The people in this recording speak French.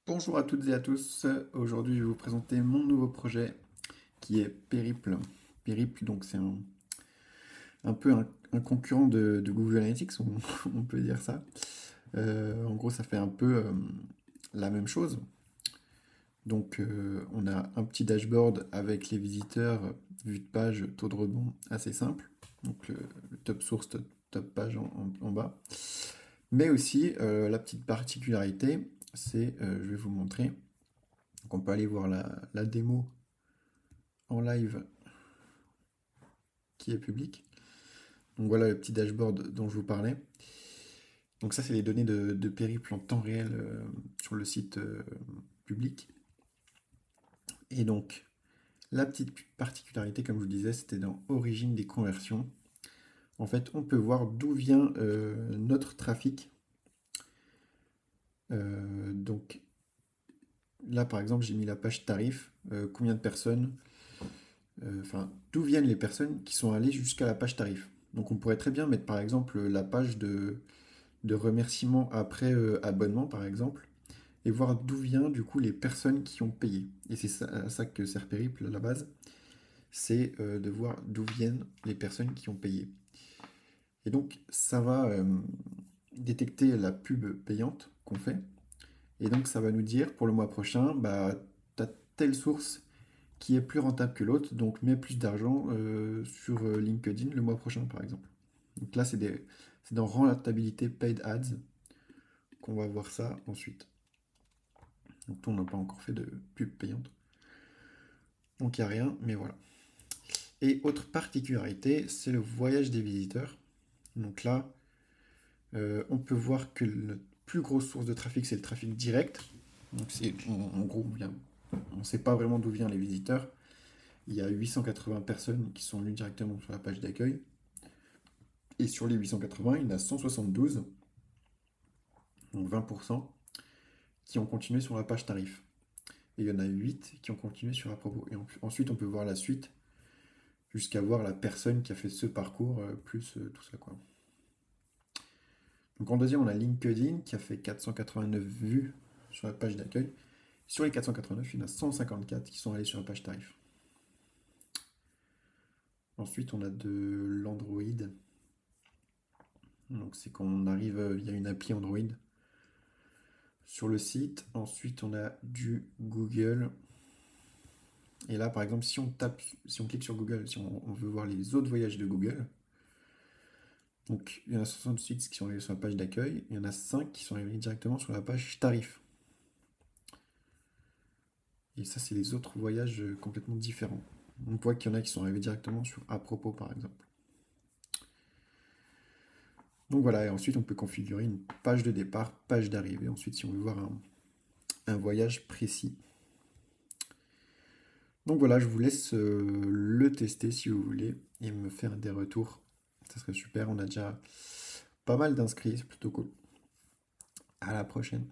Bonjour à toutes et à tous. Aujourd'hui, je vais vous présenter mon nouveau projet qui est Périple. Périple, donc c'est un peu un concurrent de Google Analytics, on peut dire ça. En gros, ça fait un peu la même chose. Donc, on a un petit dashboard avec les visiteurs, vue de page, taux de rebond assez simple. Donc, le top source, top page en bas. Mais aussi, la petite particularité, c'est, je vais vous montrer. Donc on peut aller voir la démo en live qui est publique. Donc voilà le petit dashboard dont je vous parlais. Donc ça, c'est les données de Périple en temps réel sur le site public. Et donc, la petite particularité, comme je vous disais, c'était dans Origine des conversions. En fait, on peut voir d'où vient notre trafic. Donc là, par exemple, j'ai mis la page tarif. Combien de personnes enfin, d'où viennent les personnes qui sont allées jusqu'à la page tarif. Donc on pourrait très bien mettre par exemple la page de remerciement après abonnement par exemple, et voir d'où viennent du coup les personnes qui ont payé. Et c'est ça, à ça que sert Périple à la base, c'est de voir d'où viennent les personnes qui ont payé. Et donc ça va détecter la pub payante qu'on fait, et donc ça va nous dire pour le mois prochain, bah, tu as telle source qui est plus rentable que l'autre, donc mets plus d'argent sur LinkedIn le mois prochain, par exemple. Donc là, c'est dans rentabilité paid ads qu'on va voir ça ensuite. Donc on n'a pas encore fait de pub payante. Donc il n'y a rien, mais voilà. Et autre particularité, c'est le voyage des visiteurs. Donc là, on peut voir que notre plus grosse source de trafic, c'est le trafic direct. Donc c'est en gros, on ne sait pas vraiment d'où viennent les visiteurs. Il y a 880 personnes qui sont venues directement sur la page d'accueil. Et sur les 880, il y en a 172, donc 20%, qui ont continué sur la page tarif. Et il y en a 8 qui ont continué sur à propos. Et ensuite, on peut voir la suite, jusqu'à voir la personne qui a fait ce parcours, plus tout ça, quoi. Donc en deuxième, on a LinkedIn qui a fait 489 vues sur la page d'accueil. Sur les 489, il y en a 154 qui sont allés sur la page tarif. Ensuite, on a de l'Android. Donc c'est quand on arrive via une appli Android sur le site. Ensuite, on a du Google. Et là, par exemple, si on clique sur Google, si on veut voir les autres voyages de Google, donc il y en a 66 qui sont arrivés sur la page d'accueil, il y en a 5 qui sont arrivés directement sur la page tarif. Et ça, c'est les autres voyages complètement différents. On voit qu'il y en a qui sont arrivés directement sur à propos, par exemple. Donc voilà, et ensuite on peut configurer une page de départ, page d'arrivée. Ensuite, si on veut voir un voyage précis. Donc voilà, je vous laisse le tester si vous voulez et me faire des retours. Ça serait super, on a déjà pas mal d'inscrits, c'est plutôt cool. À la prochaine.